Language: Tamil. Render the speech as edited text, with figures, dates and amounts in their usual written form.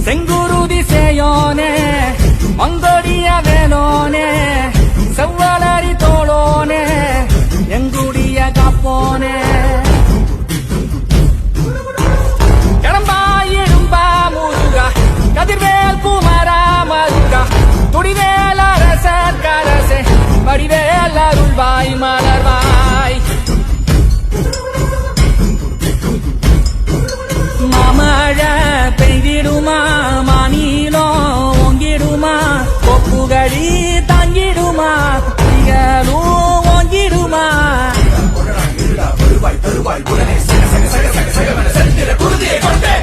செங்குருதி சேயோனே மங்கோடிய வேலோனே செவ்வலரி தோளோனே எங்குடிய காப்போனே கடம்பாயிடும்பா முருகா கதிர்வேல் குமரா மருகா துடிவேல் அரசர் கரசே வடிவேல் அருள்வாய் மலர்வாய் மாமழை பெய்திடுமா மாநிலோ ஓங்கிடுமா கொப்புகடி தாங்கிடுமா புலிகளும் ஓங்கிடுமா உடனே சக சக சக சக சக செலுத்திட குருதியை கொண்டே